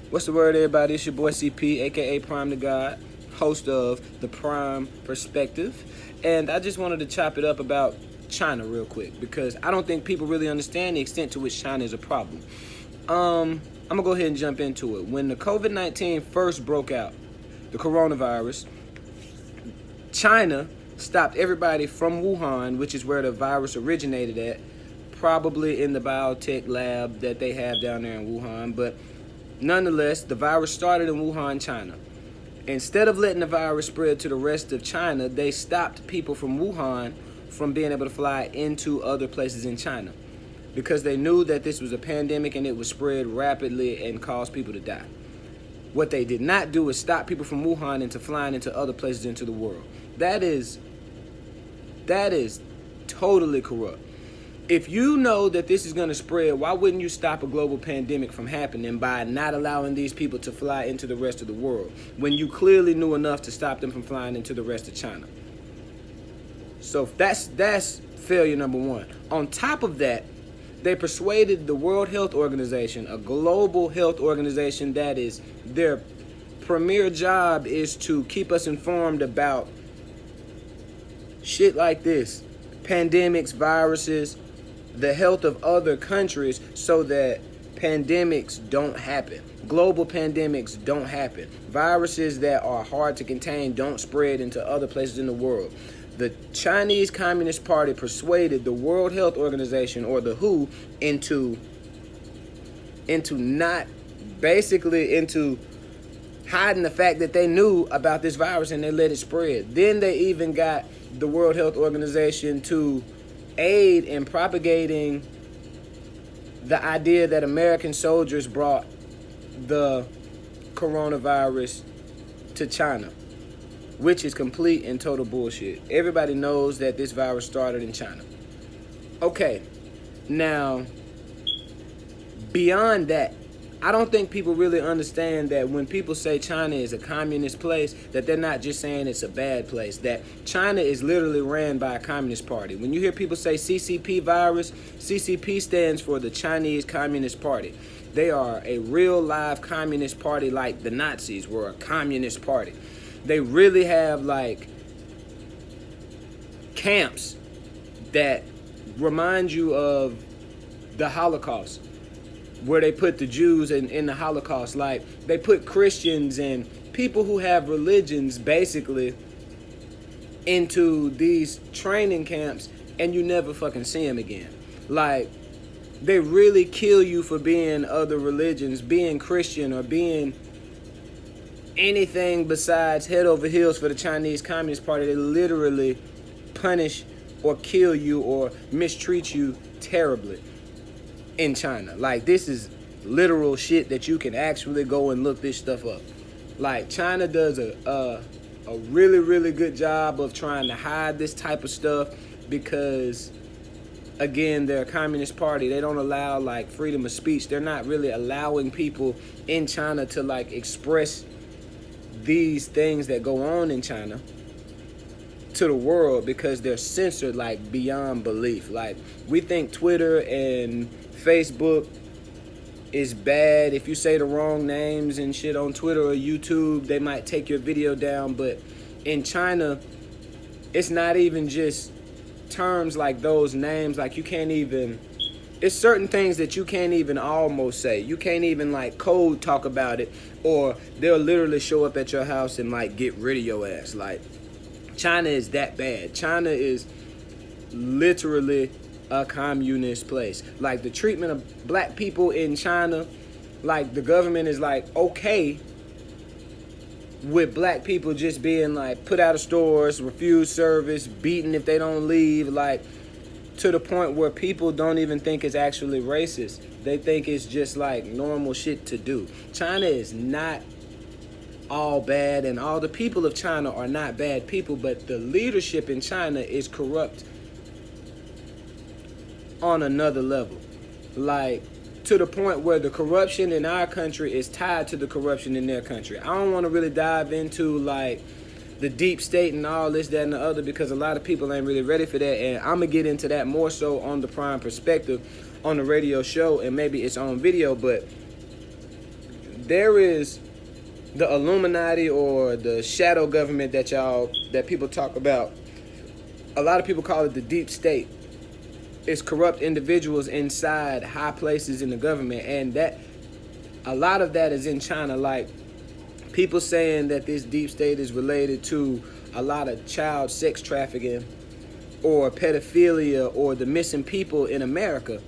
What's the word, everybody? It's your boy CP, aka Prime the God, host of The Prime Perspective. And I just wanted to chop it up about China real quick because I don't think people really understand the extent to which China is a problem. I'm gonna go ahead and jump into it. When the COVID-19 first broke out, the coronavirus, China stopped everybody from Wuhan, which is where the virus originated at, probably in the biotech lab that they have down there in Wuhan. But nonetheless, the virus started in Wuhan, China. Instead of letting the virus spread to the rest of China, they stopped people from Wuhan from being able to fly into other places in China because they knew that this was a pandemic and it would spread rapidly and cause people to die. What they did not do is stop people from Wuhan into flying into other places into the world. That is totally corrupt. If you know that this is going to spread, why wouldn't you stop a global pandemic from happening by not allowing these people to fly into the rest of the world when you clearly knew enough to stop them from flying into the rest of China? So that's failure number one. On top of that, they persuaded the World Health Organization, a global health organization that is their premier job is to keep us informed about shit like this, pandemics, viruses, the health of other countries so that pandemics don't happen. Global pandemics don't happen. Viruses that are hard to contain don't spread into other places in the world. The Chinese Communist Party persuaded the World Health Organization, or the WHO, into hiding the fact that they knew about this virus and they let it spread. Then they even got the World Health Organization to aid in propagating the idea that American soldiers brought the coronavirus to China, which is complete and total bullshit. Everybody knows that this virus started in China. Okay, now, beyond that, I don't think people really understand that when people say China is a communist place, that they're not just saying it's a bad place, that China is literally ran by a communist party. When you hear people say CCP virus, CCP stands for the Chinese Communist Party. They are a real live communist party like the Nazis were a communist party. They really have like camps that remind you of the Holocaust, where they put the Jews in the Holocaust. Like, they put Christians and people who have religions basically into these training camps and you never fucking see them again. Like, they really kill you for being other religions, being Christian or being anything besides head over heels for the Chinese Communist Party. They literally punish or kill you or mistreat you terribly in China. Like, this is literal shit that you can actually go and look this stuff up. Like, China does a really, really good job of trying to hide this type of stuff because, again, they're a communist party. They don't allow, like, freedom of speech. They're not really allowing people in China to, like, express these things that go on in China to the world because they're censored, like, beyond belief. Like, we think Twitter and Facebook is bad. If you say the wrong names and shit on Twitter or YouTube, they might take your video down. But in China, it's not even just terms like those names. Like, you can't even, it's certain things that you can't even almost say. You can't even, like, code talk about it, or they'll literally show up at your house and, like, get rid of your ass. Like, China is that bad. China is literally a communist place. Like, the treatment of black people in China, like, the government is like okay with black people just being like put out of stores, refused service, beaten if they don't leave, like, to the point where people don't even think it's actually racist. They think it's just like normal shit to do. China is not all bad, and all the people of China are not bad people, but the leadership in China is corrupt on another level. Like, to the point where the corruption in our country is tied to the corruption in their country. I don't want to really dive into, like, the deep state and all this, that, and the other, because a lot of people ain't really ready for that, and I'm going to get into that more so on the Prime Perspective on the radio show, and maybe it's on video. But there is the Illuminati or the shadow government that people talk about. A lot of people call it the deep state. It's corrupt individuals inside high places in the government, and that a lot of that is in China. Like, people saying that this deep state is related to a lot of child sex trafficking or pedophilia or the missing people in America.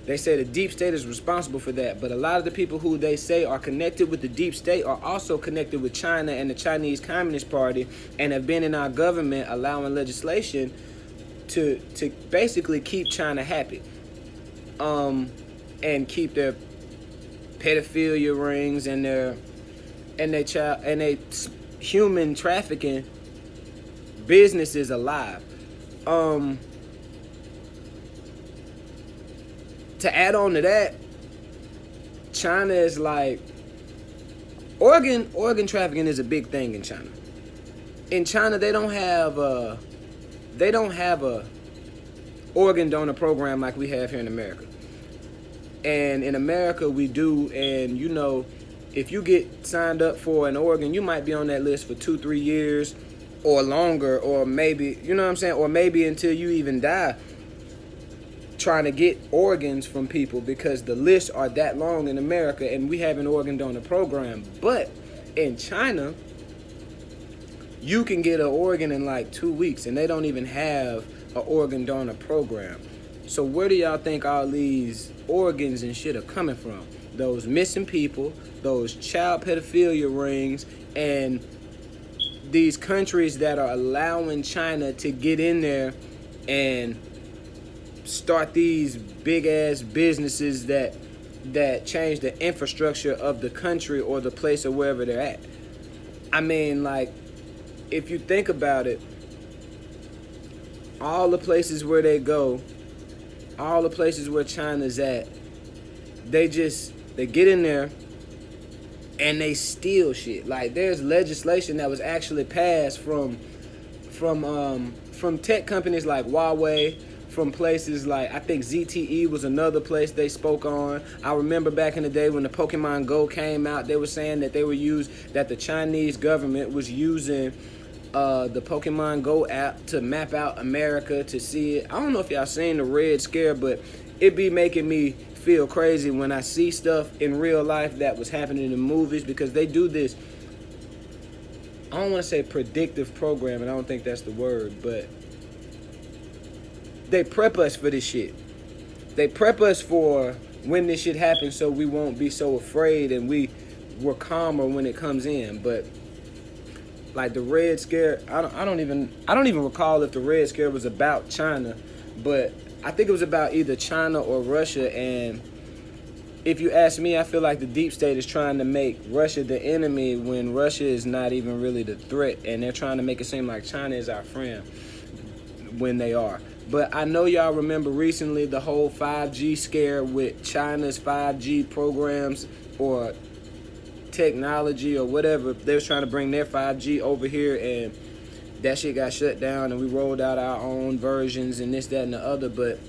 They say the deep state is responsible for that, but a lot of the people who they say are connected with the deep state are also connected with China and the Chinese Communist Party, and have been in our government allowing legislation to basically keep China happy, and keep their pedophilia rings and their human trafficking businesses alive. To add on to that, China is like, organ trafficking is a big thing in China. In China, they don't have a organ donor program like we have here in America. And in America, we do. And you know, if you get signed up for an organ, you might be on that list for 2-3 years or longer, or maybe, you know what I'm saying, or maybe until you even die, trying to get organs from people, because the lists are that long in America, and we have an organ donor program. But in China, you can get an organ in like 2 weeks, and they don't even have an organ donor program. So where do y'all think all these organs and shit are coming from? Those missing people, those child pedophilia rings, and these countries that are allowing China to get in there and start these big ass businesses that change the infrastructure of the country or the place or wherever they're at. I mean, like, if you think about it, all the places where they go, all the places where China's at, they get in there and they steal shit. Like, there's legislation that was actually passed from tech companies like Huawei, from places like, I think ZTE was another place they spoke on. I remember back in the day when the Pokemon Go came out, they were saying that that the Chinese government was using the Pokemon Go app to map out America to see it. I don't know if y'all seen the Red Scare, but it be making me feel crazy when I see stuff in real life that was happening in movies, because they do this, I don't want to say predictive programming, I don't think that's the word, but they prep us for this shit. They prep us for when this shit happens, so we won't be so afraid, and we're calmer when it comes in. But like the Red Scare, I don't even recall if the Red Scare was about China, but I think it was about either China or Russia. And if you ask me, I feel like the deep state is trying to make Russia the enemy when Russia is not even really the threat, and they're trying to make it seem like China is our friend when they are. But I know y'all remember recently the whole 5G scare with China's 5G programs or technology or whatever. They was trying to bring their 5G over here, and that shit got shut down, and we rolled out our own versions and this, that, and the other. But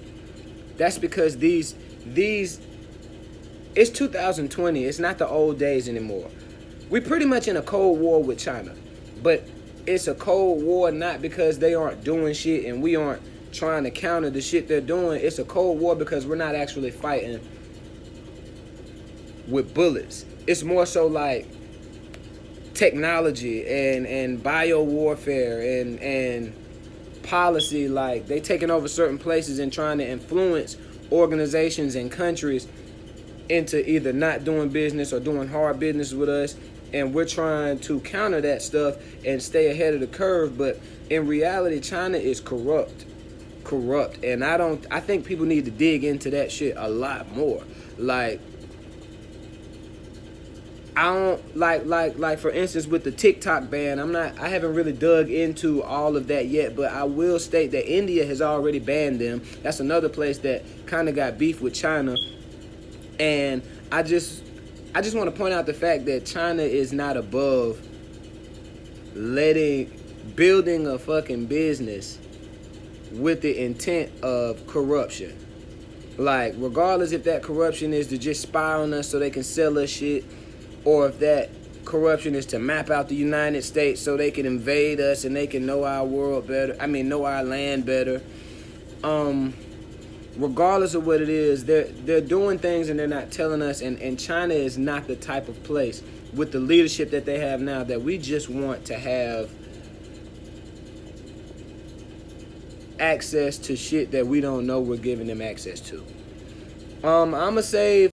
that's because these it's 2020. It's not the old days anymore. We pretty much in a cold war with China. But it's a cold war not because they aren't doing shit and we aren't trying to counter the shit they're doing. It's a cold war because we're not actually fighting with bullets. It's more so like technology and bio warfare and policy. Like, they taking over certain places and trying to influence organizations and countries into either not doing business or doing hard business with us, and we're trying to counter that stuff and stay ahead of the curve. But in reality, China is corrupt, and I think people need to dig into that shit a lot more. Like, I don't like for instance with the TikTok ban, I haven't really dug into all of that yet, but I will state that India has already banned them. That's another place that kind of got beef with China. And I just want to point out the fact that China is not above building a fucking business with the intent of corruption. Like, regardless if that corruption is to just spy on us so they can sell us shit, or if that corruption is to map out the United States so they can invade us and they can know our world better. I mean, know our land better. Regardless of what it is, they're doing things and they're not telling us. And China is not the type of place with the leadership that they have now that we just want to have access to shit that we don't know we're giving them access to. I'ma save